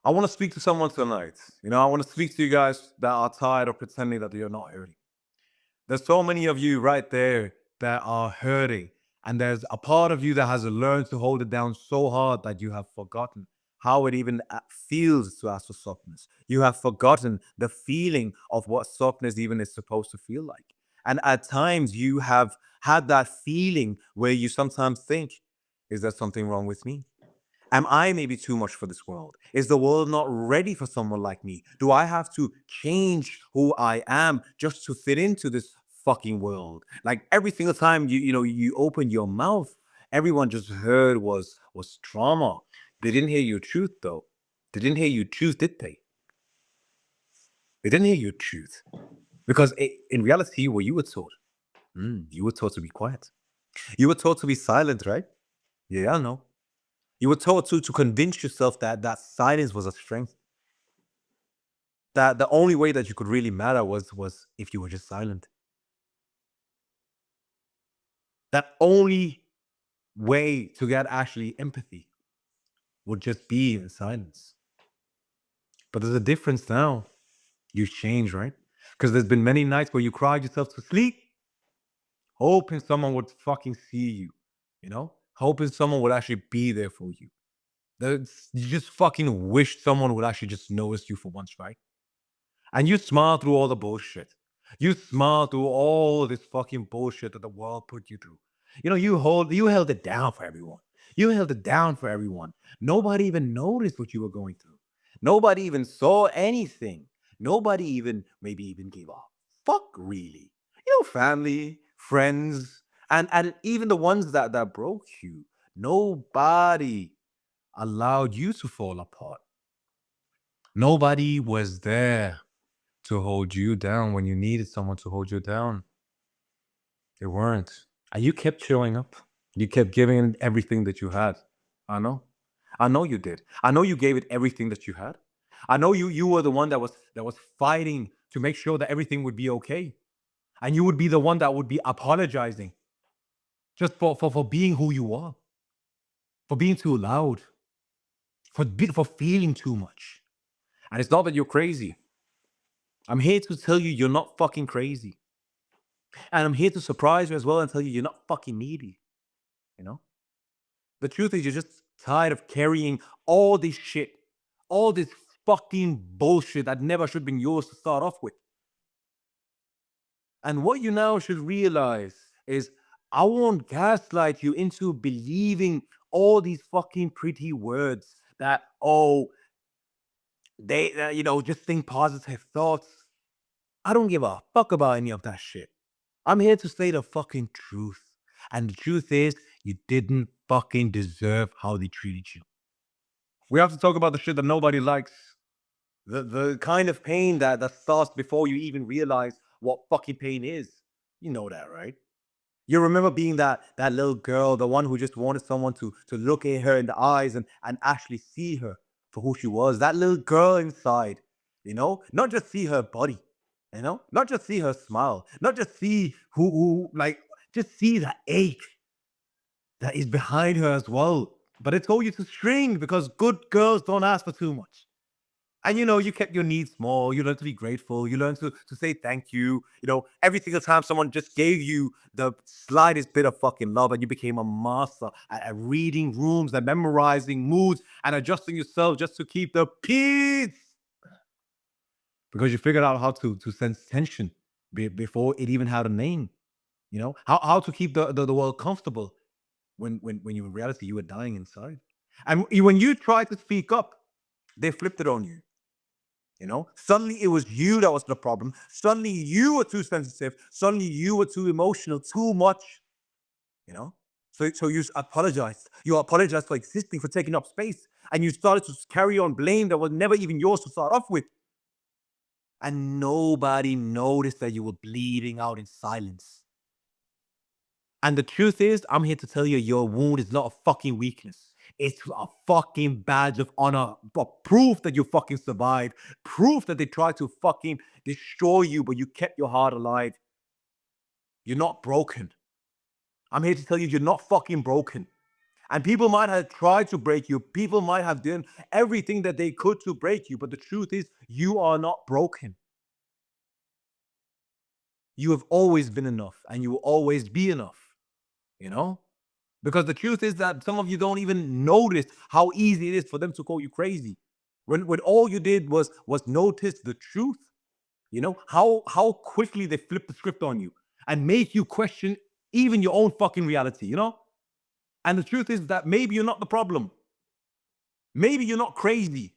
I want to speak to someone tonight. I want to speak to you guys that are tired of pretending that you're not hurting. There's so many of you right there that are hurting, and there's a part of you that has learned to hold it down so hard that you have forgotten how it even feels to ask for softness. You have forgotten the feeling of what softness even is supposed to feel like. And at times, you have had that feeling where you sometimes think, is there something wrong with me? Am I maybe too much for this world? Is the world not ready for someone like me? Do I have to change who I am just to fit into this fucking world? Like every single time you open your mouth, everyone just heard was trauma. They didn't hear your truth though. They didn't hear your truth, did they? They didn't hear your truth because in reality, what you were taught, you were taught to be quiet. You were taught to be silent, right? Yeah, I know. You were taught to convince yourself that silence was a strength. That the only way that you could really matter was if you were just silent. That only way to get actually empathy would just be in silence. But there's a difference now. You changed, right? Because there's been many nights where you cried yourself to sleep, hoping someone would fucking see you, hoping someone would actually be there for you. You just fucking wish someone would actually just notice you for once, right? And you smile through all the bullshit. You smile through all this fucking bullshit that the world put you through. You held it down for everyone. You held it down for everyone. Nobody even noticed what you were going through. Nobody even saw anything. Nobody even maybe even gave a fuck really. Family, friends, and even the ones that broke you. Nobody allowed you to fall apart. Nobody was there to hold you down when you needed someone to hold you down. They weren't. And you kept showing up. You kept giving it everything that you had. I know. I know you did. I know you gave it everything that you had. I know you were the one that was fighting to make sure that everything would be okay. And you would be the one that would be apologizing just for being who you are, for being too loud, for feeling too much. And it's not that you're crazy. I'm here to tell you you're not fucking crazy. And I'm here to surprise you as well and tell you you're not fucking needy. You know? The truth is, you're just tired of carrying all this shit, all this fucking bullshit that never should have been yours to start off with. And what you now should realize is I won't gaslight you into believing all these fucking pretty words that, oh, just think positive thoughts. I don't give a fuck about any of that shit. I'm here to say the fucking truth. And the truth is, you didn't fucking deserve how they treated you. We have to talk about the shit that nobody likes. The kind of pain that starts before you even realize what fucking pain is. You know that, right? You remember being that little girl, the one who just wanted someone to look at her in the eyes and actually see her for who she was. That little girl inside, not just see her body, not just see her smile, not just see just see the ache that is behind her as well. But it told you to shrink because good girls don't ask for too much. And you kept your needs small. You learned to be grateful. You learned to say thank you. Every single time someone just gave you the slightest bit of fucking love, and you became a master at reading rooms and memorizing moods and adjusting yourself just to keep the peace. Because you figured out how to sense tension before it even had a name. How to keep the world comfortable when you in reality you were dying inside. And when you tried to speak up, they flipped it on you. Suddenly it was you that was the problem. Suddenly you were too sensitive. Suddenly you were too emotional, too much. You know. So you apologized. You apologized for existing, for taking up space, and you started to carry on blame that was never even yours to start off with. And nobody noticed that you were bleeding out in silence. And the truth is, I'm here to tell you your wound is not a fucking weakness. It's a fucking badge of honor, but proof that you fucking survived, proof that they tried to fucking destroy you, but you kept your heart alive. You're not broken. I'm here to tell you you're not fucking broken. And people might have tried to break you. People might have done everything that they could to break you. But the truth is, you are not broken. You have always been enough and you will always be enough, you know? Because the truth is that some of you don't even notice how easy it is for them to call you crazy. When all you did was notice the truth, how quickly they flip the script on you and make you question even your own fucking reality. And the truth is that maybe you're not the problem. Maybe you're not crazy.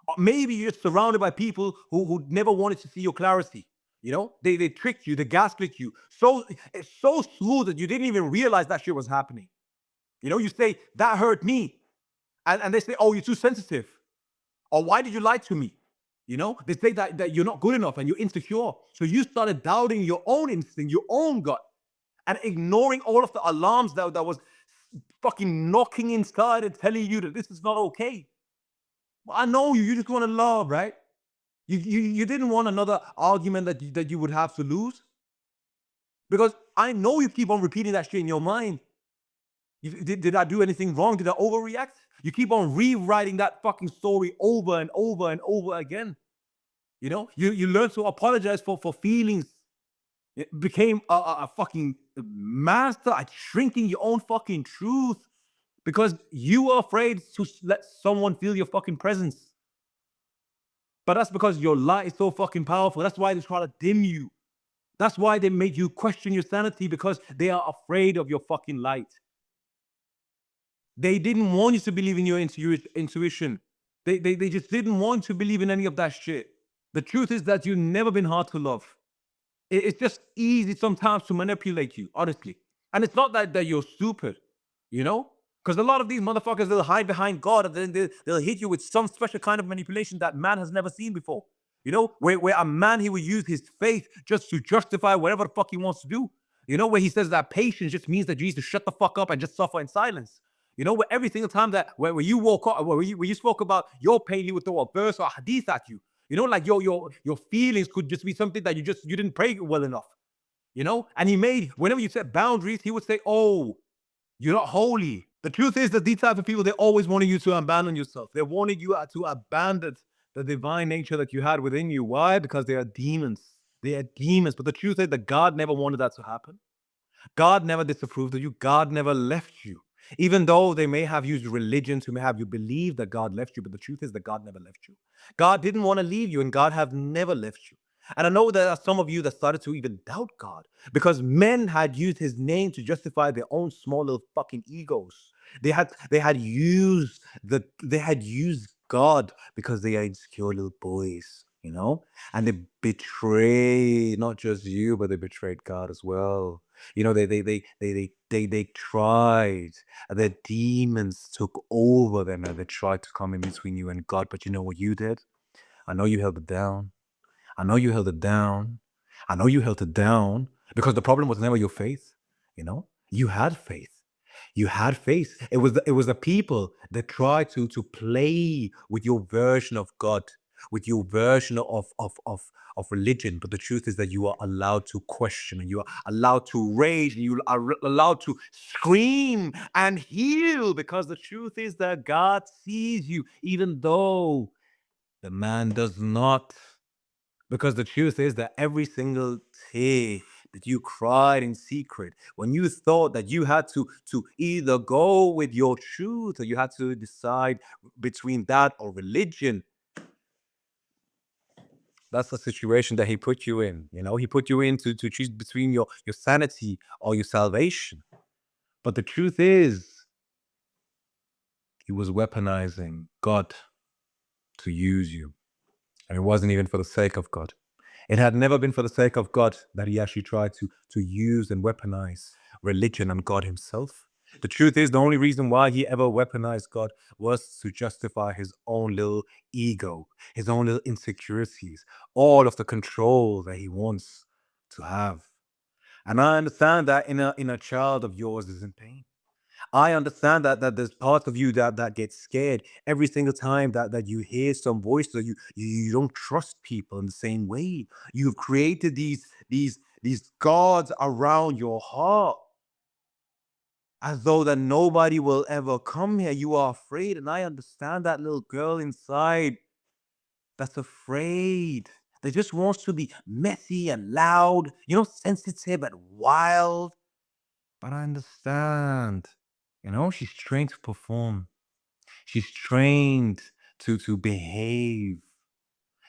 Or maybe you're surrounded by people who never wanted to see your clarity. They tricked you, they gaslit you. So it's so smooth that you didn't even realize that shit was happening. You say, that hurt me. And they say, oh, you're too sensitive. Or why did you lie to me? They say that you're not good enough and you're insecure. So you started doubting your own instinct, your own gut, and ignoring all of the alarms that was fucking knocking inside and telling you that this is not okay. Well, I know you just want to love, right? You didn't want another argument that you would have to lose. Because I know you keep on repeating that shit in your mind. Did I do anything wrong? Did I overreact? You keep on rewriting that fucking story over and over and over again. You learn to apologize for feelings. It became a fucking master at shrinking your own fucking truth because you were afraid to let someone feel your fucking presence. But that's because your light is so fucking powerful. That's why they try to dim you. That's why they made you question your sanity because they are afraid of your fucking light. They didn't want you to believe in your intuition. They just didn't want to believe in any of that shit. The truth is that you've never been hard to love. It's just easy sometimes to manipulate you, honestly. And it's not that you're stupid, you know? Because a lot of these motherfuckers, they'll hide behind God and then they'll hit you with some special kind of manipulation that man has never seen before. Where a man, he will use his faith just to justify whatever the fuck he wants to do. Where he says that patience just means that you need to shut the fuck up and just suffer in silence. Where every single time that where you woke up, where you spoke about your pain, he would throw a verse or a hadith at you. Like your feelings could just be something that you didn't pray well enough. And he made, whenever you set boundaries, he would say, "Oh, you're not holy." The truth is that these type of people, they always wanted you to abandon yourself. They wanted you to abandon the divine nature that you had within you. Why? Because they are demons. They are demons. But the truth is that God never wanted that to happen. God never disapproved of you. God never left you. Even though they may have used religion to have you believe that God left you, but the truth is that God never left you. God didn't want to leave you, and God have never left you. And I know there are some of you that started to even doubt God because men had used his name to justify their own small little fucking egos. They had used God because they are insecure little boys. And they betray not just you, but they betrayed God as well. They tried. The demons took over them and they tried to come in between you and God. But you know what you did? I know you held it down. I know you held it down. I know you held it down because the problem was never your faith. You had faith. You had faith. It was the people that tried to play with your version of God, with your version of religion. But the truth is that you are allowed to question and you are allowed to rage and you are allowed to scream and heal because the truth is that God sees you even though the man does not. Because the truth is that every single tear that you cried in secret, when you thought that you had to either go with your truth or you had to decide between that or religion, that's the situation that he put you in. He put you in to choose between your sanity or your salvation. But the truth is, he was weaponizing God to use you. And it wasn't even for the sake of God. It had never been for the sake of God that he actually tried to use and weaponize religion and God himself. The truth is, the only reason why he ever weaponized God was to justify his own little ego, his own little insecurities, all of the control that he wants to have. And I understand that in a child of yours is in pain. I understand that there's parts of you that get scared every single time that you hear some voice or you don't trust people in the same way. You've created these gods around your heart. as though that nobody will ever come here. You are afraid, and I understand that little girl inside that's afraid. That just wants to be messy and loud, sensitive and wild. But I understand. She's trained to perform. She's trained to behave.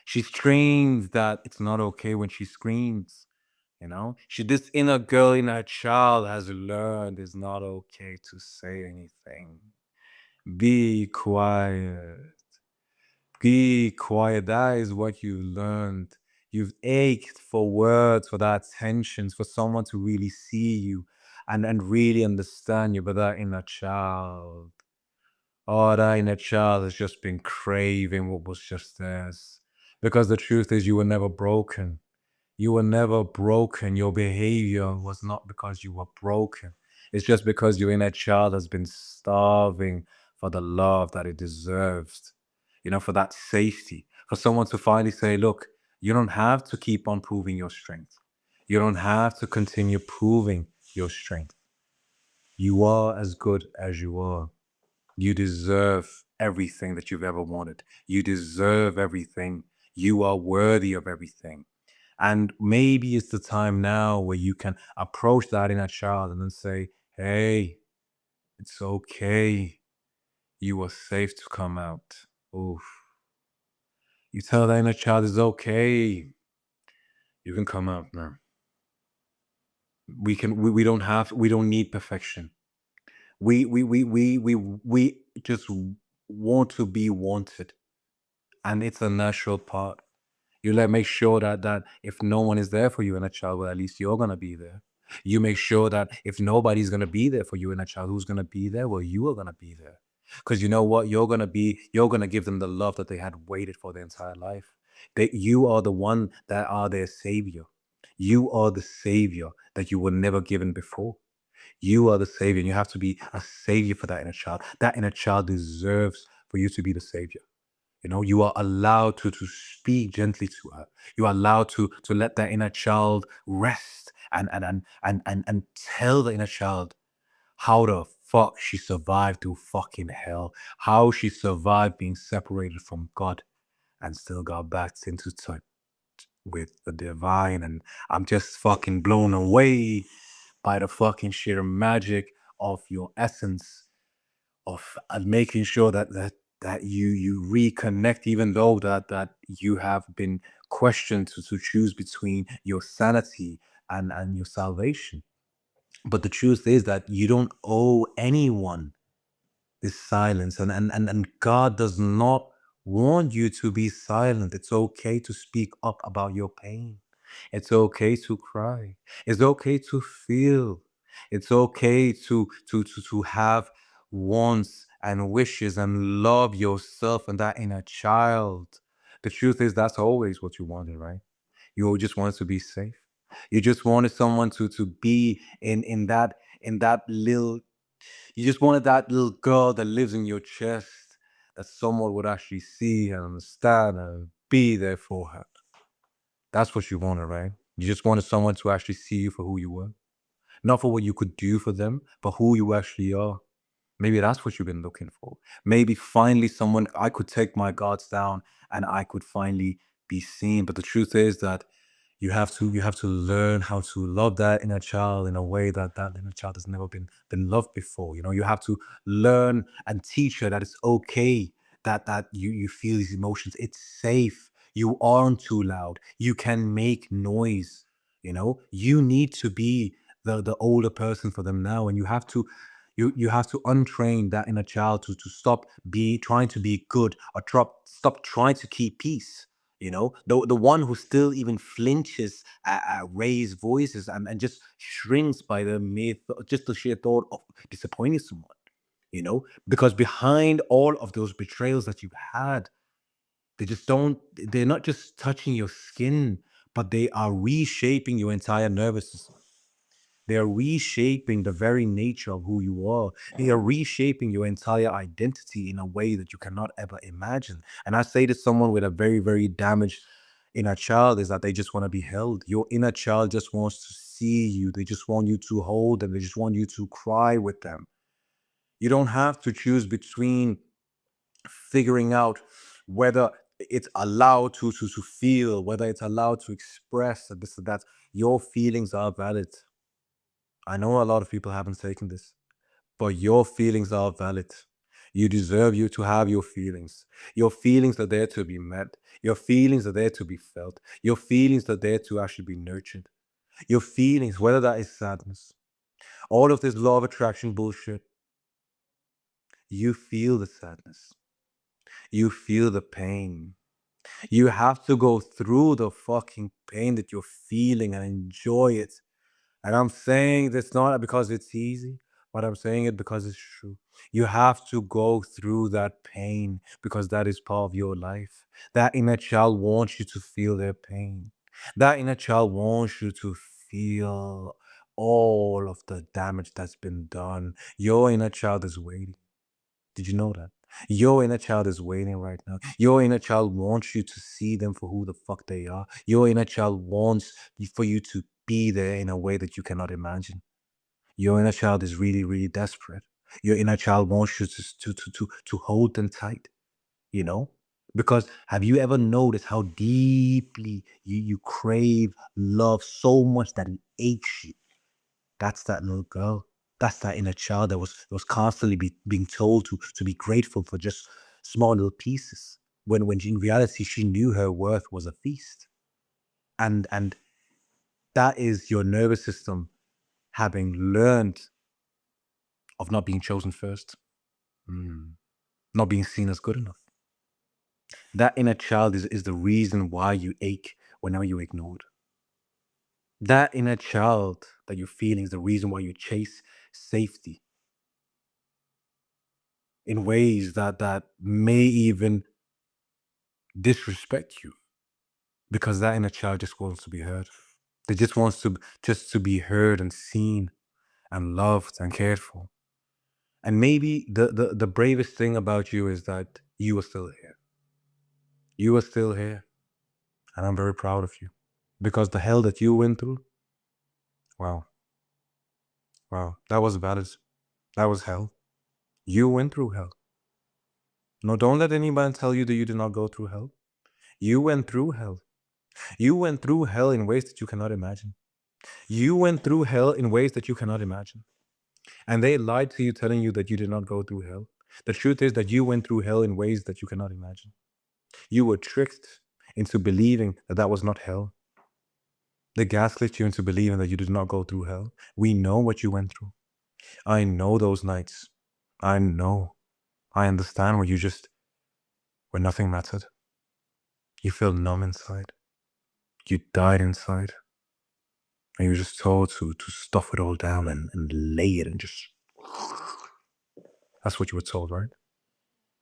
She's trained that it's not okay when she screams. This inner girl, inner child has learned it's not okay to say anything. Be quiet. Be quiet. That is what you learned. You've ached for words, for that attention, for someone to really see you and really understand you. But that inner child, oh, that inner child has just been craving what was just theirs. Because the truth is, you were never broken. You were never broken. Your behavior was not because you were broken. It's just because your inner child has been starving for the love that it deserves, for that safety, for someone to finally say, look, you don't have to keep on proving your strength. You don't have to continue proving your strength. You are as good as you are. You deserve everything that you've ever wanted. You deserve everything. You are worthy of everything. And maybe it's the time now where you can approach that inner child and then say, hey, it's okay. You are safe to come out. Oof. You tell that inner child it's okay. You can come out now. We don't have, we don't need perfection. We just want to be wanted. And it's a natural part. You make sure that if no one is there for you in a child, well, at least you're gonna be there. You make sure that if nobody's gonna be there for you in a child, who's gonna be there? Well, you are gonna be there. Because you know what? You're gonna give them the love that they had waited for their entire life. You are the one that are their savior. You are the savior that you were never given before. You are the savior, and you have to be a savior for that inner child. That inner child deserves for you to be the savior. You are allowed to speak gently to her. You are allowed to let that inner child rest and tell the inner child how the fuck she survived through fucking hell, how she survived being separated from God and still got back into touch with the divine. And I'm just fucking blown away by the fucking sheer magic of your essence of making sure that you reconnect, even though that you have been questioned to choose between your sanity and your salvation. But the truth is that you don't owe anyone this silence, and God does not want you to be silent. It's okay to speak up about your pain. It's okay to cry. It's okay to feel. It's okay to have wants and wishes and love yourself and that inner child. The truth is that's always what you wanted, right? You just wanted to be safe. You just wanted someone to be in that little, you just wanted that little girl that lives in your chest, that someone would actually see and understand and be there for her. That's what you wanted, right? You just wanted someone to actually see you for who you were. Not for what you could do for them, but who you actually are. Maybe that's what you've been looking for. Maybe finally someone I could take my guards down and I could finally be seen. But the truth is that you have to learn how to love that inner child in a way that inner child has never been loved before. You have to learn and teach her that it's okay that you feel these emotions. It's safe. You aren't too loud. You can make noise. You need to be the older person for them now, and you have to untrain that inner child to stop trying to be good, or stop trying to keep peace. The one who still even flinches at raised voices and just shrinks by just the sheer thought of disappointing someone. Because behind all of those betrayals that you've had, they're not just touching your skin, but they are reshaping your entire nervous system. They are reshaping the very nature of who you are. They are reshaping your entire identity in a way that you cannot ever imagine. And I say to someone with a very, very damaged inner child is that they just want to be held. Your inner child just wants to see you. They just want you to hold them. They just want you to cry with them. You don't have to choose between figuring out whether it's allowed to feel, whether it's allowed to express this or that. Your feelings are valid. I know a lot of people haven't taken this, but your feelings are valid. You deserve you to have your feelings. Your feelings are there to be met. Your feelings are there to be felt. Your feelings are there to actually be nurtured. Your feelings, whether that is sadness, all of this law of attraction bullshit, you feel the sadness. You feel the pain. You have to go through the fucking pain that you're feeling and enjoy it. And I'm saying this not because it's easy, but I'm saying it because it's true. You have to go through that pain because that is part of your life. That inner child wants you to feel their pain. That inner child wants you to feel all of the damage that's been done. Your inner child is waiting. Did you know that? Your inner child is waiting right now. Your inner child wants you to see them for who the fuck they are. Your inner child wants for you to be there in a way that you cannot imagine. Your inner child is really, really desperate. Your inner child wants you to hold them tight, you know? Because have you ever noticed how deeply you crave love so much that it aches you? That's that little girl. That's that inner child that was constantly being told to be grateful for just small little pieces. When in reality she knew her worth was a feast. And that is your nervous system having learned of not being chosen first, not being seen as good enough. That inner child is the reason why you ache whenever you're ignored. That inner child that you're feeling is the reason why you chase safety in ways that may even disrespect you because that inner child just wants to be heard. They just wants to just to be heard and seen and loved and cared for. And maybe the bravest thing about you is that you are still here. You are still here. And I'm very proud of you. Because the hell that you went through, wow, wow, that was valid. That was hell. You went through hell. No, don't let anybody tell you that you did not go through hell. You went through hell. You went through hell in ways that you cannot imagine. You went through hell in ways that you cannot imagine. And they lied to you, telling you that you did not go through hell. The truth is that you went through hell in ways that you cannot imagine. You were tricked into believing that that was not hell. They gaslit you into believing that you did not go through hell. We know what you went through. I know those nights. I know. I understand where you just, where nothing mattered. You feel numb inside. You died inside. And you were just told to stuff it all down and lay it and just. That's what you were told, right?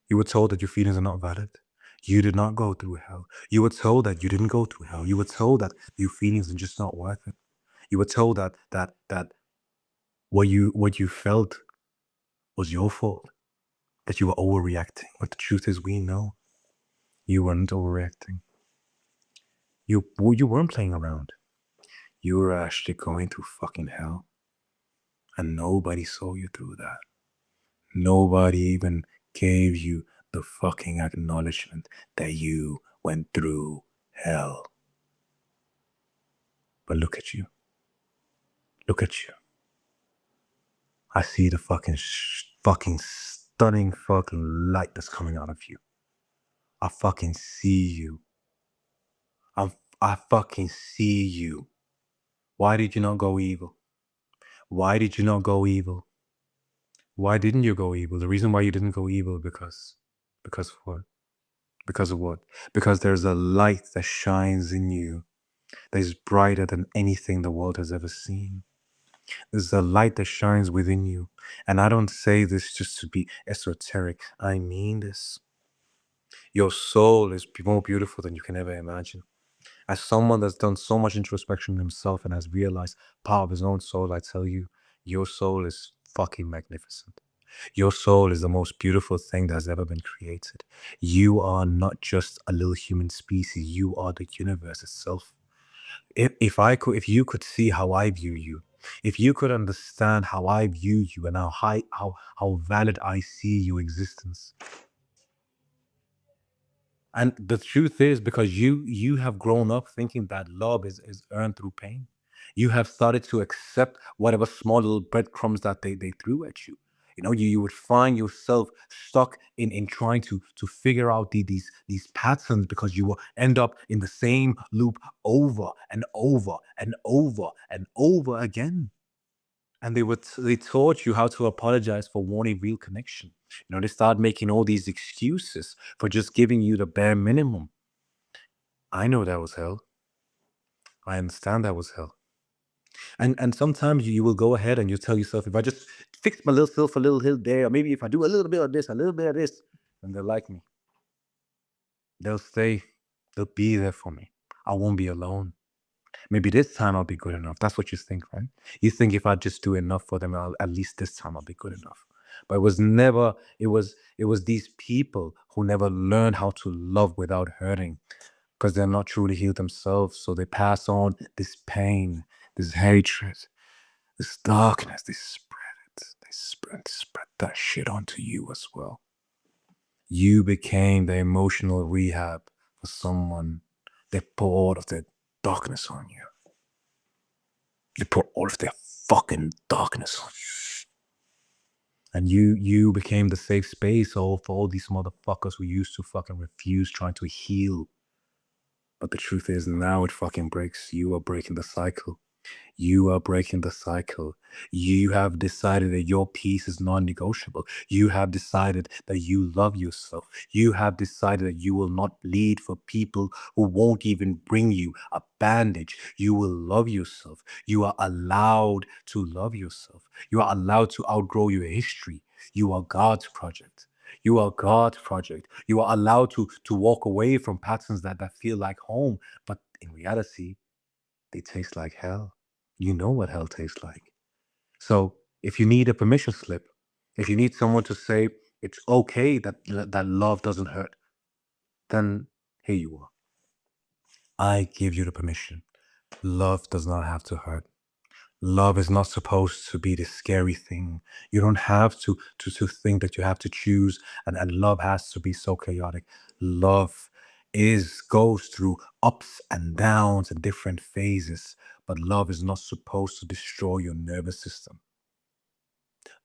You were told that your feelings are not valid. You did not go through hell. You were told that you didn't go through hell. You were told that your feelings are just not worth it. You were told that what you felt was your fault. That you were overreacting. But the truth is, we know you weren't overreacting. You weren't playing around. You were actually going through fucking hell, and nobody saw you through that. Nobody even gave you the fucking acknowledgement that you went through hell. But look at you. Look at you. I see the fucking stunning fucking light that's coming out of you. I fucking see you. I fucking see you. Why did you not go evil? Why did you not go evil? Why didn't you go evil? The reason why you didn't go evil because of what? Because of what? Because there's a light that shines in you that is brighter than anything the world has ever seen. There's a light that shines within you. And I don't say this just to be esoteric. I mean this. Your soul is more beautiful than you can ever imagine. As someone that's done so much introspection in himself and has realized part of his own soul, I tell you, your soul is fucking magnificent. Your soul is the most beautiful thing that has ever been created. You are not just a little human species. You are the universe itself. If you could see how I view you, if you could understand how I view you and how valid I see your existence. And the truth is, because you have grown up thinking that love is earned through pain, you have started to accept whatever small little breadcrumbs that they threw at you. You know, you would find yourself stuck in trying to figure out these patterns, because you will end up in the same loop over and over and over and over again. And they taught you how to apologize for wanting real connection. You know, they start making all these excuses for just giving you the bare minimum. I know that was hell. I understand that was hell. And sometimes you will go ahead and you tell yourself, if I just fix my little self a little here there, or maybe if I do a little bit of this, a little bit of this, then they'll like me. They'll stay. They'll be there for me. I won't be alone. Maybe this time I'll be good enough. That's what you think, right? You think if I just do enough for them, at least this time I'll be good enough. But it was never. It was these people who never learned how to love without hurting, because they're not truly healed themselves. So they pass on this pain, this hatred, this darkness. They spread it. They spread that shit onto you as well. You became the emotional rehab for someone. They pour all of their darkness on you. They pour all of their fucking darkness on you. And you became the safe space for all these motherfuckers who used to fucking refuse trying to heal. But the truth is, now it fucking breaks. You are breaking the cycle. You are breaking the cycle. You have decided that your peace is non-negotiable. You have decided that you love yourself. You have decided that you will not bleed for people who won't even bring you a bandage. You will love yourself. You are allowed to love yourself. You are allowed to outgrow your history. You are God's project. You are God's project. You are allowed to walk away from patterns that feel like home, but in reality, they taste like hell. You know what hell tastes like. So if you need a permission slip, if you need someone to say it's okay that love doesn't hurt, then here you are. I give you the permission. Love does not have to hurt. Love is not supposed to be this scary thing. You don't have to think that you have to choose, and love has to be so chaotic. Love is goes through ups and downs and different phases, but love is not supposed to destroy your nervous system.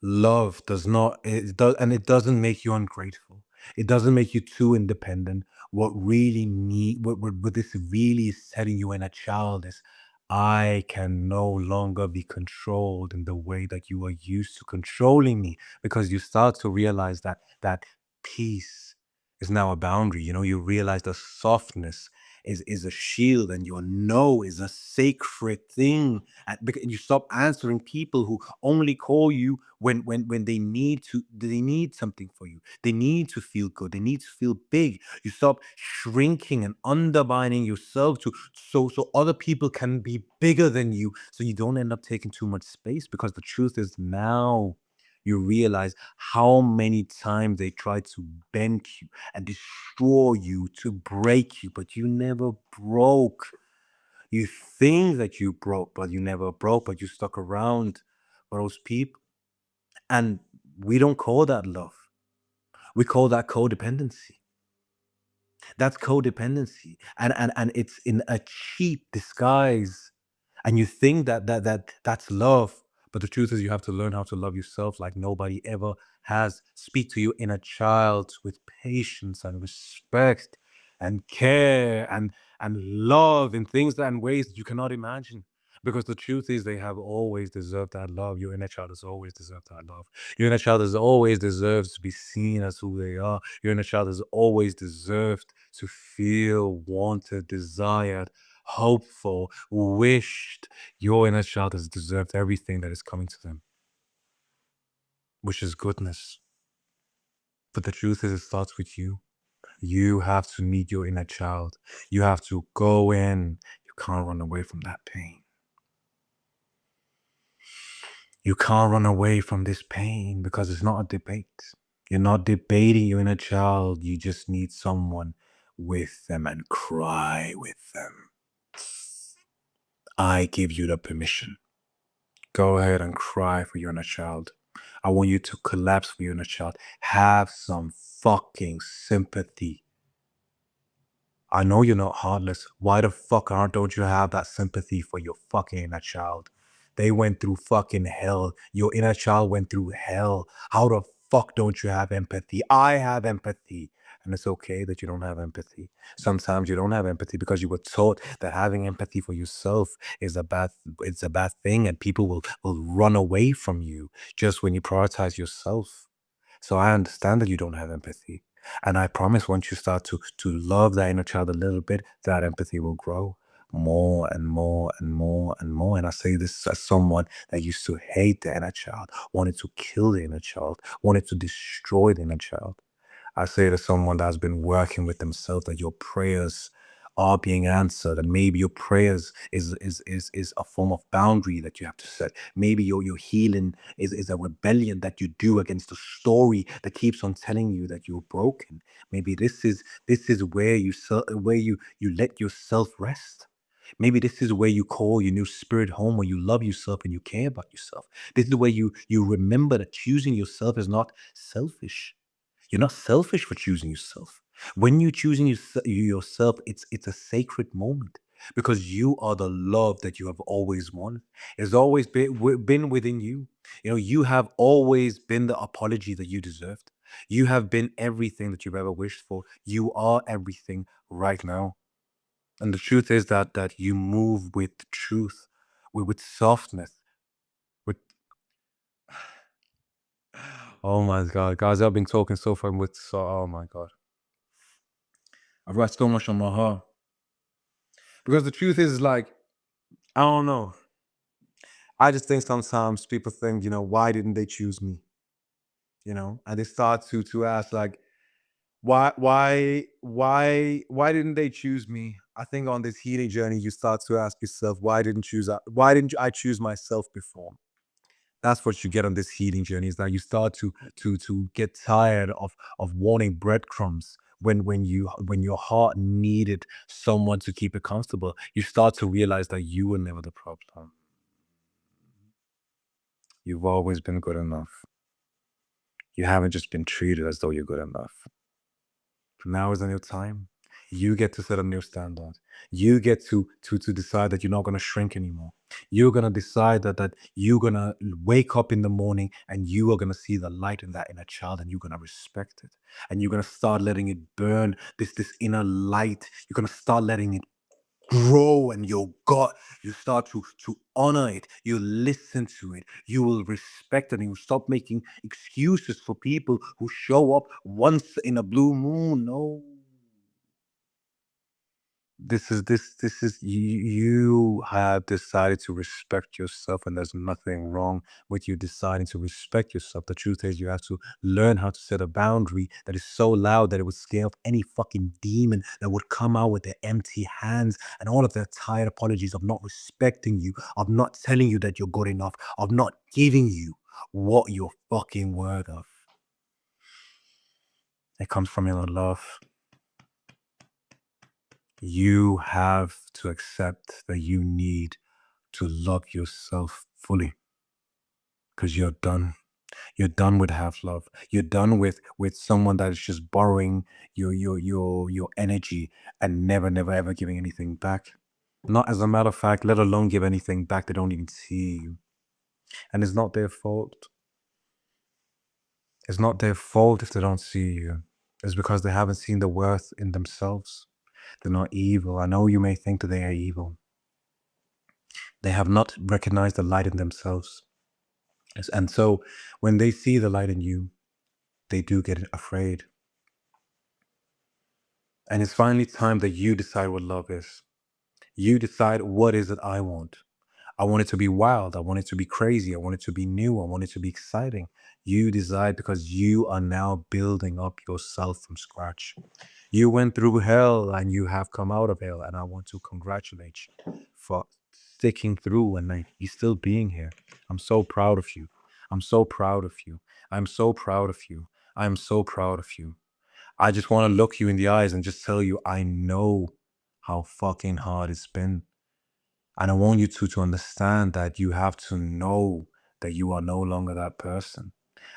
Love does not, it does, and it doesn't make you ungrateful. It doesn't make you too independent. What this really is telling you in a child is, I can no longer be controlled in the way that you are used to controlling me, because you start to realize that peace is now a boundary. You know, you realize the softness is a shield, and your no is a sacred thing. And because you stop answering people who only call you when they need something for you. They need to feel good. They need to feel big. You stop shrinking and undermining yourself to so other people can be bigger than you, so you don't end up taking too much space. Because the truth is, now you realize how many times they tried to bend you and destroy you, to break you, but you never broke. You think that you broke, but you never broke, but you stuck around for those people. And we don't call that love. We call that codependency. That's codependency. And it's in a cheap disguise. And you think that's love. But the truth is, you have to learn how to love yourself like nobody ever has. Speak to your inner child with patience and respect and care and love in things that in ways that you cannot imagine. Because the truth is, they have always deserved that love. Your inner child has always deserved that love. Your inner child has always deserved to be seen as who they are. Your inner child has always deserved to feel wanted, desired, hopeful, wished. Your inner child has deserved everything that is coming to them, which is goodness. But the truth is, it starts with you. You have to meet your inner child. You have to go in. You can't run away from that pain. You can't run away from this pain, because it's not a debate. You're not debating your inner child. You just need someone with them and cry with them. I give you the permission. Go ahead and cry for your inner child. I want you to collapse for your inner child. Have some fucking sympathy. I know you're not heartless. Why the fuck don't you have that sympathy for your fucking inner child? They went through fucking hell. Your inner child went through hell. How the fuck don't you have empathy? I have empathy. And it's okay that you don't have empathy. Sometimes you don't have empathy because you were taught that having empathy for yourself is a bad thing, and people will run away from you just when you prioritize yourself. So I understand that you don't have empathy. And I promise once you start to love that inner child a little bit, that empathy will grow more and more and more and more. And I say this as someone that used to hate the inner child, wanted to kill the inner child, wanted to destroy the inner child. I say to someone that's been working with themselves that your prayers are being answered, and maybe your prayers is a form of boundary that you have to set. Maybe your healing is a rebellion that you do against the story that keeps on telling you that you're broken. Maybe this is where you let yourself rest. Maybe this is where you call your new spirit home, where you love yourself and you care about yourself. This is where you remember that choosing yourself is not selfish. You're not selfish for choosing yourself. When you're choosing yourself, it's a sacred moment because you are the love that you have always wanted. It's always been within you. You know, you have always been the apology that you deserved. You have been everything that you've ever wished for. You are everything right now. And the truth is that you move with truth, with softness, with oh my god, guys, I've been talking so far with oh my god. I've got so much on my heart. Because the truth is, like, I don't know. I just think sometimes people think, why didn't they choose me? And they start to ask, like, why didn't they choose me? I think on this healing journey, you start to ask yourself, why didn't I choose myself before? That's what you get on this healing journey, is that you start to get tired of wanting breadcrumbs when your heart needed someone to keep it comfortable. You start to realize that you were never the problem. You've always been good enough. You haven't just been treated as though you're good enough. Now is a new time. You get to set a new standard. You get to decide that you're not gonna shrink anymore. You're gonna decide that you're gonna wake up in the morning and you are gonna see the light in that inner child, and you're gonna respect it. And you're gonna start letting it burn, this inner light. You're gonna start letting it grow, and your God, you start to honor it. You listen to it. You will respect it, and you stop making excuses for people who show up once in a blue moon. No, this is you have decided to respect yourself, and there's nothing wrong with you deciding to respect yourself. The truth is, you have to learn how to set a boundary that is so loud that it would scare off any fucking demon that would come out with their empty hands and all of their tired apologies of not respecting you, of not telling you that you're good enough, of not giving you what you're fucking worth of. It comes from your love. You have to accept that you need to love yourself fully, because you're done. You're done with half love. You're done with someone that is just borrowing your energy and never ever giving anything back. Not as a matter of fact, let alone give anything back. They don't even see you. And it's not their fault. It's not their fault if they don't see you. It's because they haven't seen the worth in themselves. They're not evil. I know you may think that they are evil. They have not recognized the light in themselves. And so when they see the light in you, they do get afraid. And it's finally time that you decide what love is. You decide, what is it I want? I want it to be wild. I want it to be crazy. I want it to be new. I want it to be exciting. You decide, because you are now building up yourself from scratch. You went through hell and you have come out of hell. And I want to congratulate you for sticking through and you still being here. I'm so proud of you. I'm so proud of you. I'm so proud of you. I'm so proud of you. I just want to look you in the eyes and just tell you, I know how fucking hard it's been. And I want you to understand that you have to know that you are no longer that person.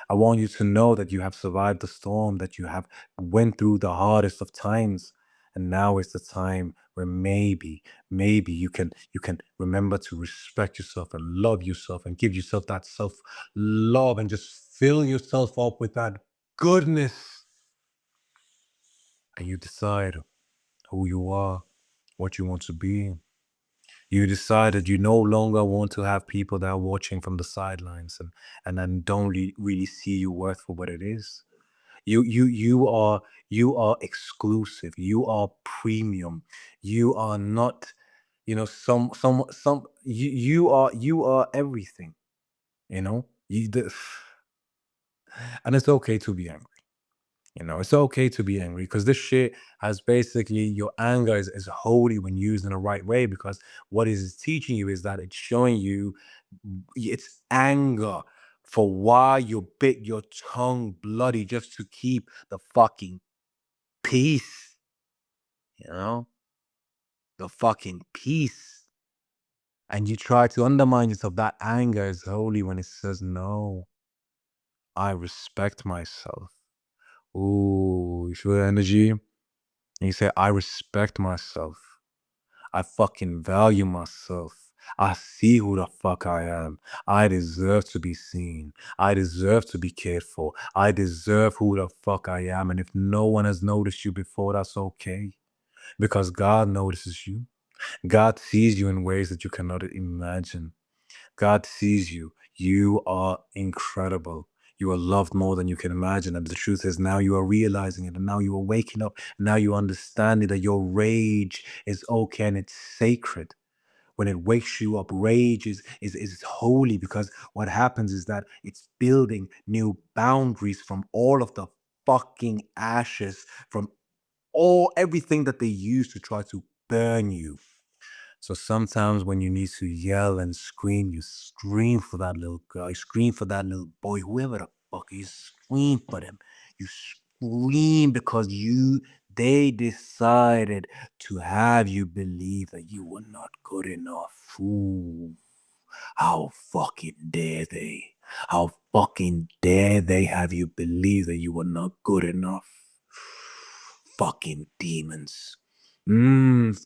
I want you to know that you have survived the storm, that you have went through the hardest of times. And now is the time where maybe you can remember to respect yourself and love yourself and give yourself that self-love and just fill yourself up with that goodness. And you decide who you are, what you want to be. You decide that you no longer want to have people that are watching from the sidelines and then don't really see your worth for what it is. You are exclusive. You are premium. You are not, you are everything, and it's okay to be angry. It's okay to be angry because this shit has basically your anger is holy when used in the right way because what it is teaching you is that it's showing you it's anger for why you bit your tongue bloody just to keep the fucking peace, you know, the fucking peace. And you try to undermine yourself. That anger is holy when it says, no, I respect myself. Ooh, you feel the energy? And you say, I respect myself. I fucking value myself. I see who the fuck I am. I deserve to be seen. I deserve to be cared for. I deserve who the fuck I am. And if no one has noticed you before, that's okay. Because God notices you. God sees you in ways that you cannot imagine. God sees you. You are incredible. You are loved more than you can imagine. And the truth is, now you are realizing it. And now you are waking up. And now you are understanding that your rage is okay and it's sacred. When it wakes you up, rage is holy because what happens is that it's building new boundaries from all of the fucking ashes, from everything that they use to try to burn you. So sometimes when you need to yell and scream, you scream for that little girl, you scream for that little boy, whoever the fuck, you scream for them. You scream because they decided to have you believe that you were not good enough. Ooh, how fucking dare they? How fucking dare they have you believe that you were not good enough? Fucking demons.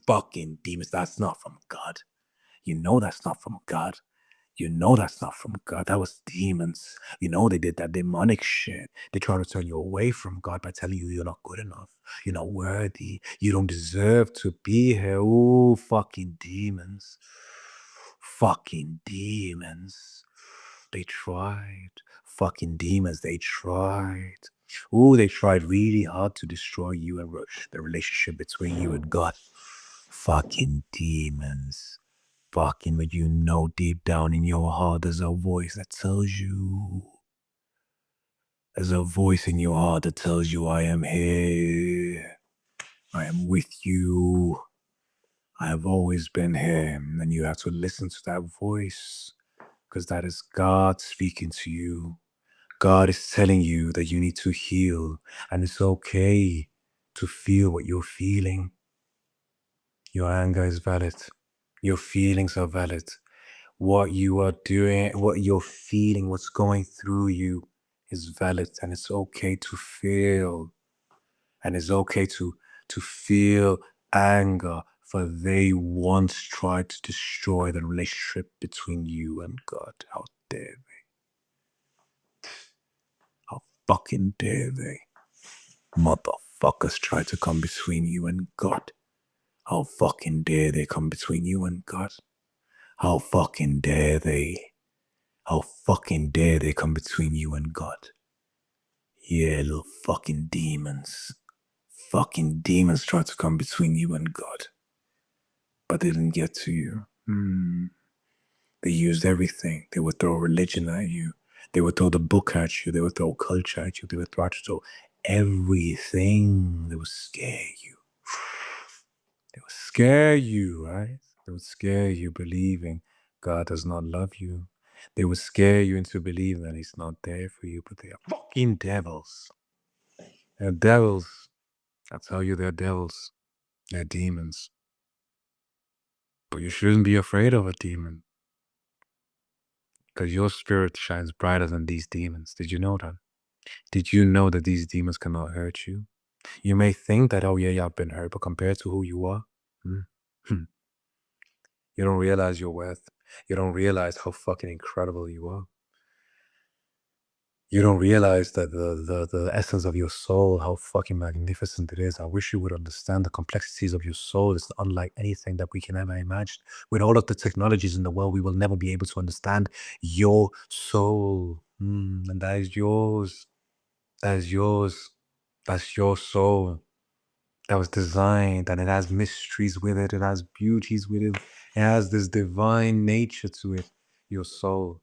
Fucking demons. That's not from God. You know that's not from God. You know that's not from God. That was demons. They did that demonic shit. They try to turn you away from God by telling you you're not good enough. You're not worthy. You don't deserve to be here. Ooh, fucking demons. Fucking demons. They tried. Fucking demons. They tried. Ooh, they tried really hard to destroy you and the relationship between you and God. Fucking demons. Fucking, but deep down in your heart, there's a voice that tells you. There's a voice in your heart that tells you, I am here. I am with you. I have always been here. And you have to listen to that voice because that is God speaking to you. God is telling you that you need to heal, and it's okay to feel what you're feeling. Your anger is valid. Your feelings are valid. What you are doing, what you're feeling, what's going through you is valid, and it's okay to feel. And it's okay to feel anger, for they once tried to destroy the relationship between you and God. How dare they? How fucking dare they? Motherfuckers try to come between you and God. How fucking dare they come between you and God? How fucking dare they? How fucking dare they come between you and God? Yeah, little fucking demons. Fucking demons try to come between you and God, but they didn't get to you. They used everything. They would throw religion at you. They would throw the book at you. They would throw culture at you. They would throw everything. They would scare you. They would scare you, right? They would scare you believing God does not love you. They would scare you into believing that He's not there for you, but they are fucking devils. They're devils. I tell you, they're devils. They're demons. But you shouldn't be afraid of a demon, because your spirit shines brighter than these demons. Did you know that? Did you know that these demons cannot hurt you? You may think that, oh yeah, yeah, I've been hurt, but compared to who you are, hmm, hmm, you don't realize your worth. You don't realize how fucking incredible you are. You don't realize that the essence of your soul, how fucking magnificent it is. I wish you would understand the complexities of your soul. It's unlike anything that we can ever imagine. With all of the technologies in the world, we will never be able to understand your soul. And that is yours. That is yours. That's your soul. That was designed, and it has mysteries with it. It has beauties with it. It has this divine nature to it. Your soul.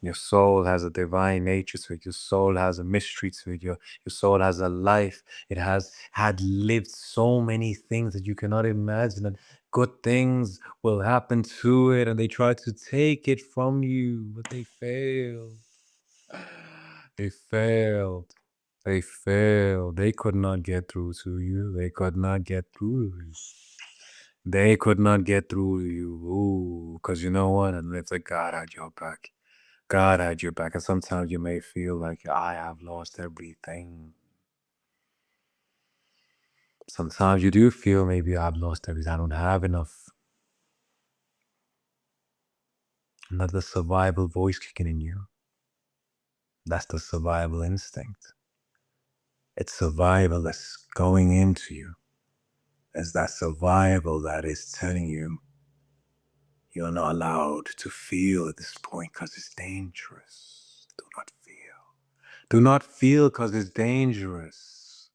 Your soul has a divine nature to it. Your soul has a mystery to it. Your soul has a life. It has had lived so many things that you cannot imagine. And good things will happen to it, and they try to take it from you, but they failed. They failed. They failed. They could not get through to you. They could not get through to you. They could not get through to you. Ooh, because you know what? And it's like God had your back. God had your back. And sometimes you may feel like I have lost everything. Sometimes you do feel maybe I've lost everything. I don't have enough. Another survival voice kicking in you. That's the survival instinct. It's survival that's going into you. It's that survival that is telling you you're not allowed to feel at this point because it's dangerous. Do not feel. Do not feel because it's dangerous.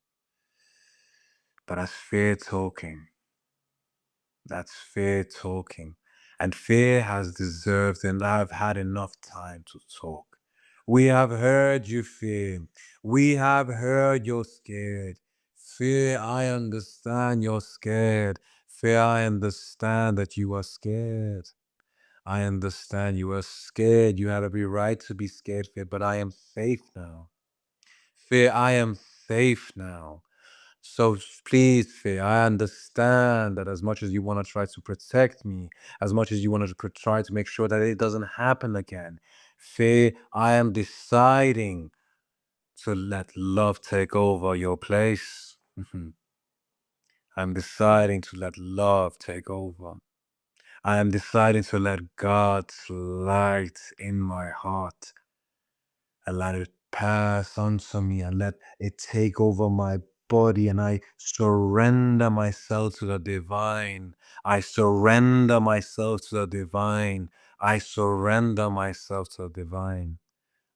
But that's fear talking. That's fear talking. And fear has deserved, and I've had enough time to talk. We have heard you, fear. We have heard you're scared. Fear, I understand you're scared. Fear, I understand that you are scared. I understand you are scared. You have every right to be scared, fear, but I am safe now. Fear, I am safe now. So please, Faye, I understand that as much as you want to try to protect me, as much as you want to try to make sure that it doesn't happen again, Faye, I am deciding to let love take over your place. I'm deciding to let love take over. I am deciding to let God's light in my heart and let it pass onto me and let it take over my body, and I surrender myself to the divine. I surrender myself to the divine. I surrender myself to the divine.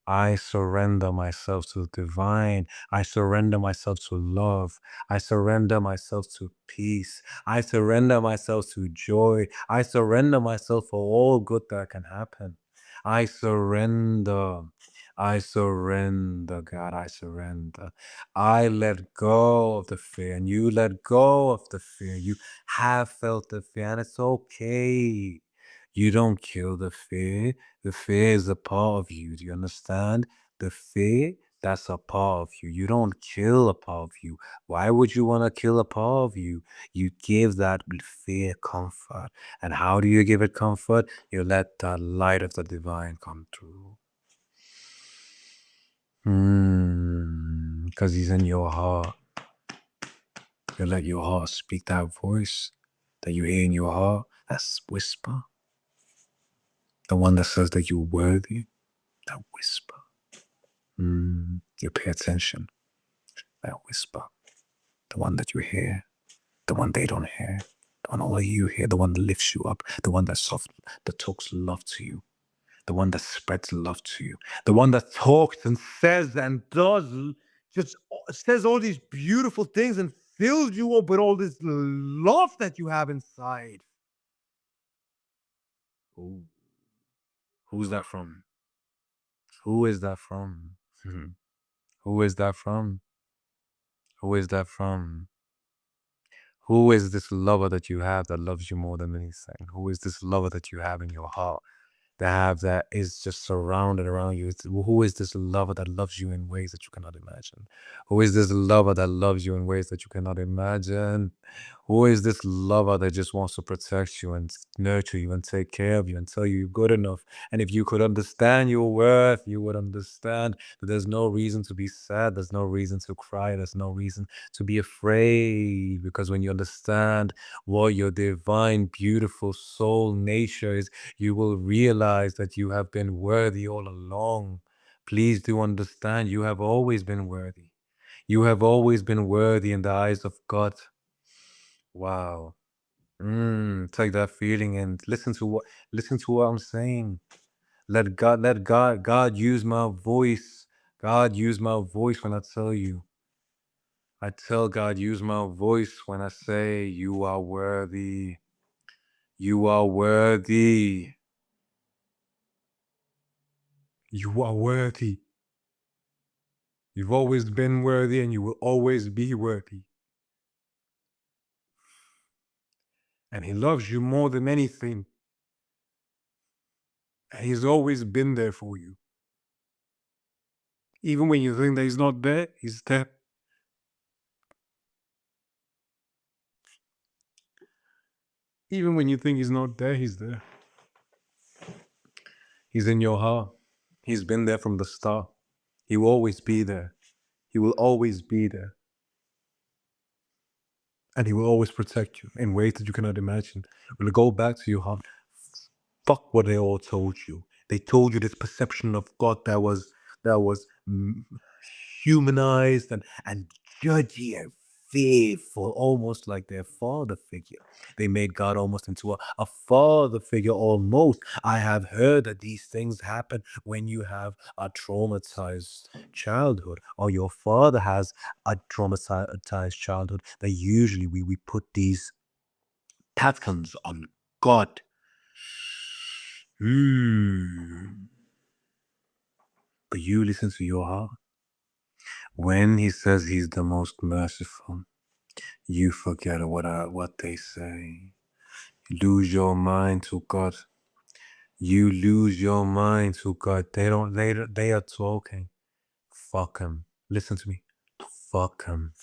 I surrender myself to the divine. I surrender myself to love. I surrender myself to peace. I surrender myself to joy. I surrender myself for all good that can happen. I surrender. I surrender, God. I surrender. I let go of the fear, and you let go of the fear. You have felt the fear, and it's okay. You don't kill the fear. The fear is a part of you. Do you understand? The fear, that's a part of you. You don't kill a part of you. Why would you want to kill a part of you? You give that fear comfort. And how do you give it comfort? You let the light of the divine come through. Because he's in your heart. You let your heart speak that voice that you hear in your heart. That's whisper. The one that says that you're worthy. That whisper. You pay attention. That whisper. The one that you hear. The one they don't hear. The one only you hear. The one that lifts you up. The one that's soft, that talks love to you. The one that spreads love to you. The one that talks and says and does, just says all these beautiful things and fills you up with all this love that you have inside. Ooh, who's that from? Who is that from? Who is that from? Who is that from? Who is this lover that you have that loves you more than anything? Who is this lover that you have in your heart that is just surrounded around you. Who is this lover that loves you in ways that you cannot imagine? Who is this lover that loves you in ways that you cannot imagine? Who is this lover that just wants to protect you and nurture you and take care of you and tell you you're good enough? And if you could understand your worth, you would understand that there's no reason to be sad. There's no reason to cry. There's no reason to be afraid. Because when you understand what your divine, beautiful soul nature is, you will realize that you have been worthy all along. Please do understand, you have always been worthy. You have always been worthy in the eyes of God. Wow. Take that feeling and listen to what I'm saying. God use my voice. God use my voice when I tell you. I tell God use my voice when I say you are worthy. You are worthy. You are worthy. You've always been worthy and you will always be worthy. And he loves you more than anything. And he's always been there for you. Even when you think that he's not there, he's there. Even when you think he's not there, he's there. He's in your heart. He's been there from the start. He will always be there. He will always be there. And he will always protect you in ways that you cannot imagine. Will go back to your heart. Fuck what they all told you. They told you this perception of God that was humanized and judgy and fearful, almost like their father figure. They made God almost into a father figure almost. I have heard that these things happen when you have a traumatized childhood or your father has a traumatized childhood, that usually we put these patterns on God. But you listen to your heart. When he says he's the most merciful, you forget what they say. Lose your mind to God. You lose your mind to God. They are talking. Fuck him. Listen to me. Fuck him.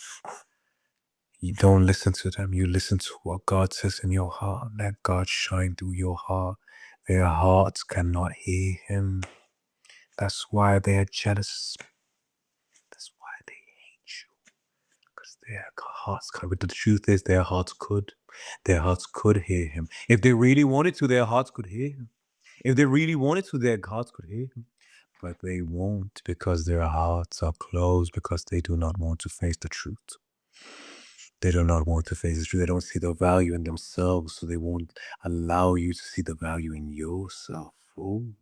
You don't listen to them. You listen to what God says in your heart. Let God shine through your heart. Their hearts cannot hear him. That's why they are jealous. That's why they hate you. Because their hearts could. But the truth is, their hearts could. Their hearts could hear him. If they really wanted to, their hearts could hear him. If they really wanted to, their hearts could hear him. But they won't, because their hearts are closed, because they do not want to face the truth. They do not want to face the truth. They don't see the value in themselves, so they won't allow you to see the value in yourself. Ooh,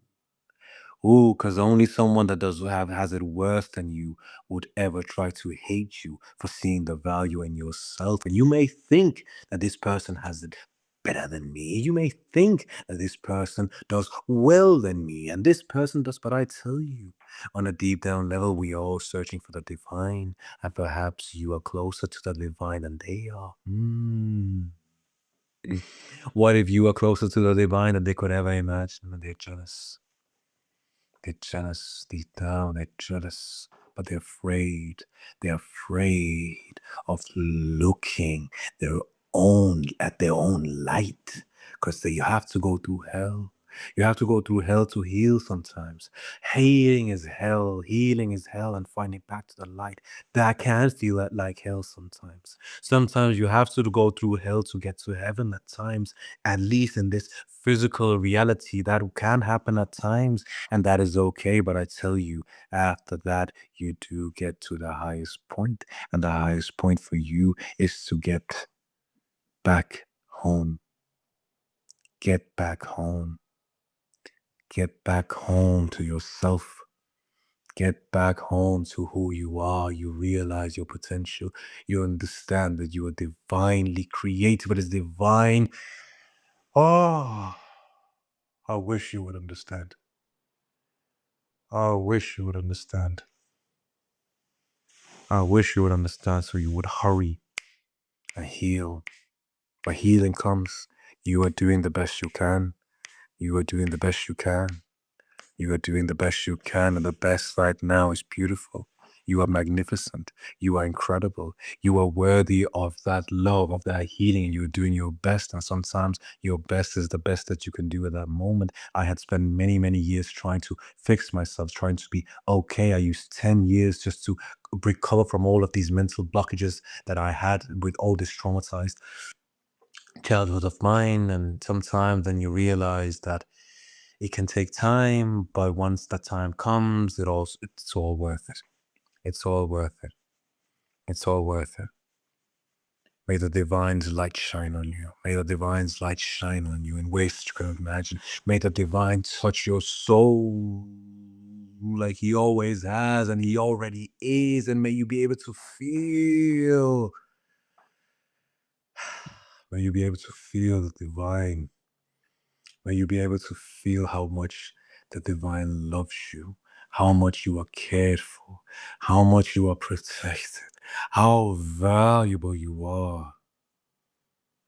because only someone that has it worse than you would ever try to hate you for seeing the value in yourself. And you may think that this person has it better than me. You may think that this person does well than me, and this person does. But I tell you, on a deep down level, we are all searching for the divine, and perhaps you are closer to the divine than they are. What if you are closer to the divine than they could ever imagine, and they're jealous? They're jealous deep down, they're jealous, but they're afraid. They're afraid of looking their own at their own light. Because you have to go through hell. You have to go through hell to heal sometimes. Healing is hell. Healing is hell, and finding back to the light. That can feel like hell sometimes. Sometimes you have to go through hell to get to heaven at times, at least in this physical reality. That can happen at times, and that is okay. But I tell you, after that, you do get to the highest point, and the highest point for you is to get back home. Get back home. Get back home to yourself. Get back home to who you are. You realize your potential. You understand that you are divinely created, but it's divine. Oh, I wish you would understand. I wish you would understand. I wish you would understand, so you would hurry and heal. When healing comes, you are doing the best you can. You are doing the best you can. You are doing the best you can, and the best right now is beautiful. You are magnificent. You are incredible. You are worthy of that love, of that healing, and you're doing your best. And sometimes your best is the best that you can do at that moment. I had spent many, many years trying to fix myself, trying to be okay. I used 10 years just to recover from all of these mental blockages that I had with all this traumatized childhood of mine. And sometimes then you realize that it can take time, but once that time comes, it's all worth it. It's all worth it. It's all worth it. May the divine's light shine on you. May the divine's light shine on you in ways you can imagine. May the divine touch your soul like he always has and he already is. And may you be able to feel. May you be able to feel the divine. May you be able to feel how much the divine loves you, how much you are cared for, how much you are protected, how valuable you are.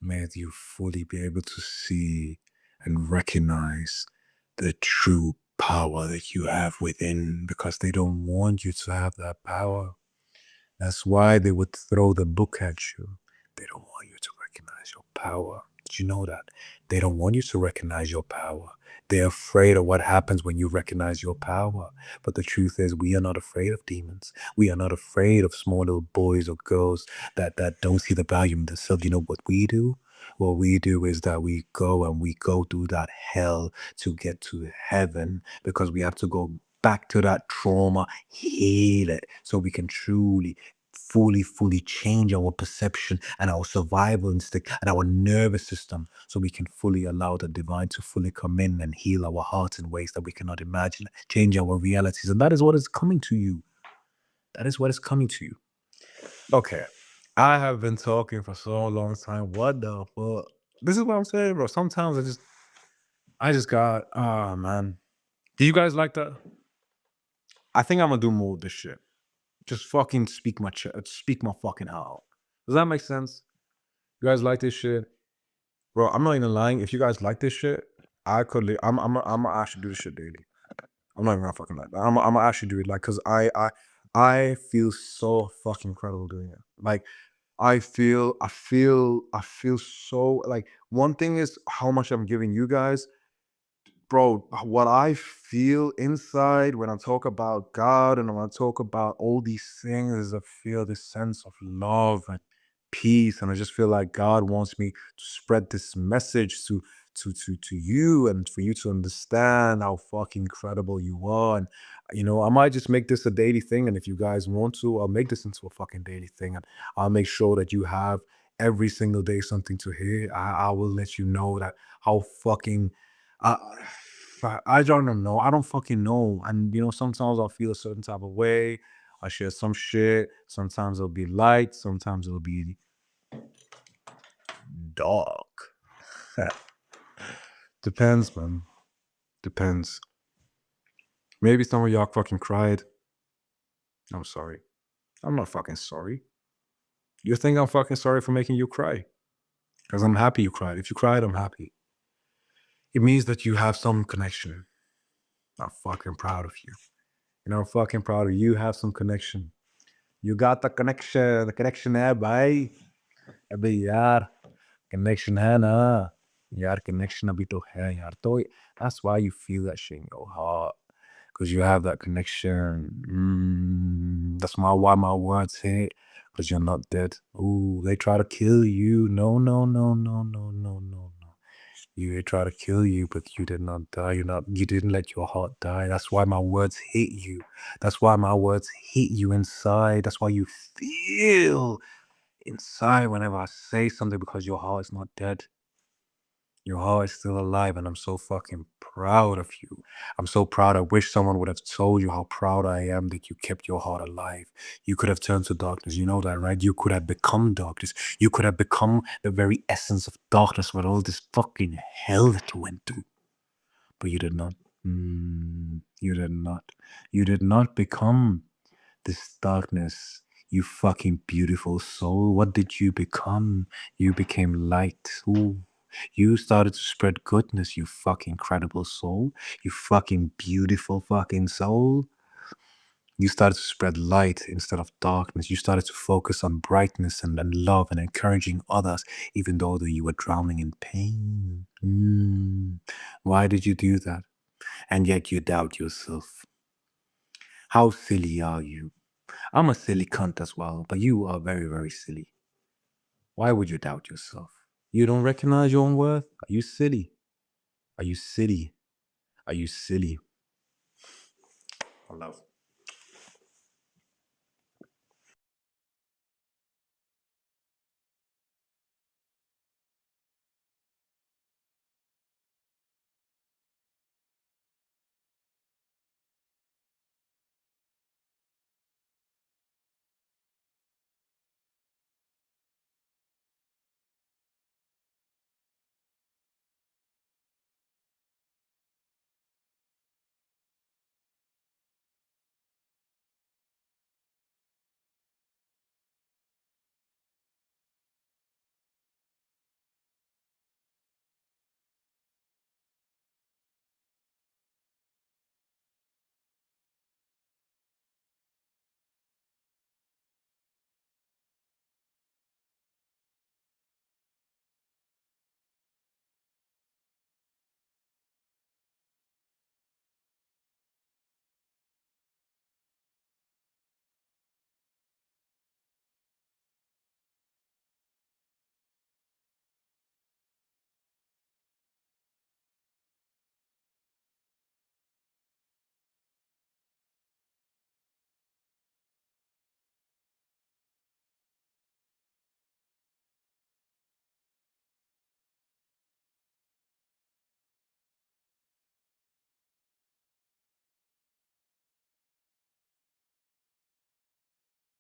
May you fully be able to see and recognize the true power that you have within because they don't want you to have that power. That's why they would throw the book at you. They don't want you to recognize your power. Did you know that? They don't want you to recognize your power. They're afraid of what happens when you recognize your power. But the truth is, we are not afraid of demons. We are not afraid of small little boys or girls that don't see the value in themselves. You know what we do? What we do is that we go through that hell to get to heaven because we have to go back to that trauma, heal it, so we can truly fully change our perception and our survival instinct and our nervous system so we can fully allow the divine to fully come in and heal our hearts in ways that we cannot imagine, change our realities. And that is what is coming to you. That is what is coming to you. Okay. I have been talking for so long time. What the fuck? This is what I'm saying, bro. Sometimes I just got, oh man. Do you guys like that? I think I'm gonna do more of this shit. Just fucking speak my fucking heart out. Does that make sense? You guys like this shit? Bro, I'm not even lying. If you guys like this shit, I could I'm gonna actually do this shit daily. I'm not even gonna fucking lie. I'm gonna actually do it like cause I feel so fucking incredible doing it. Like I feel so like one thing is how much I'm giving you guys. Bro, what I feel inside when I talk about God and when I talk about all these things is I feel this sense of love and peace. And I just feel like God wants me to spread this message to you and for you to understand how fucking incredible you are. And I might just make this a daily thing. And if you guys want to, I'll make this into a fucking daily thing. And I'll make sure that you have every single day something to hear. I will let you know that how fucking uh, I don't know. I don't fucking know. And sometimes I'll feel a certain type of way. I share some shit. Sometimes it'll be light. Sometimes it'll be dark. Depends, man. Depends. Maybe some of y'all fucking cried. I'm sorry. I'm not fucking sorry. You think I'm fucking sorry for making you cry? Because I'm happy you cried. If you cried, I'm happy. It means that you have some connection. I'm fucking proud of you. I'm fucking proud of you. Have some connection. You got the connection है भाई अबे यार connection है ना यार connection अभी तो है यार तो that's why you feel that shit in your heart because you have that connection. That's why my words hit because you're not dead. Ooh, they try to kill you. No, no, no, no, no, no, no, no. They try to kill you, but you did not die. You didn't let your heart die. That's why my words hit you. That's why my words hit you inside. That's why you feel inside whenever I say something because your heart is not dead. Your heart is still alive, and I'm so fucking proud of you. I'm so proud. I wish someone would have told you how proud I am that you kept your heart alive. You could have turned to darkness. You know that, right? You could have become darkness. You could have become the very essence of darkness with all this fucking hell that you went through. But you did not. You did not. You did not become this darkness. You fucking beautiful soul. What did you become? You became light. Ooh. You started to spread goodness, you fucking incredible soul. You fucking beautiful fucking soul. You started to spread light instead of darkness. You started to focus on brightness and love and encouraging others, even though you were drowning in pain. Why did you do that? And yet you doubt yourself. How silly are you? I'm a silly cunt as well, but you are very, very silly. Why would you doubt yourself? You don't recognize your own worth? Are you silly? Are you silly? Are you silly? I love.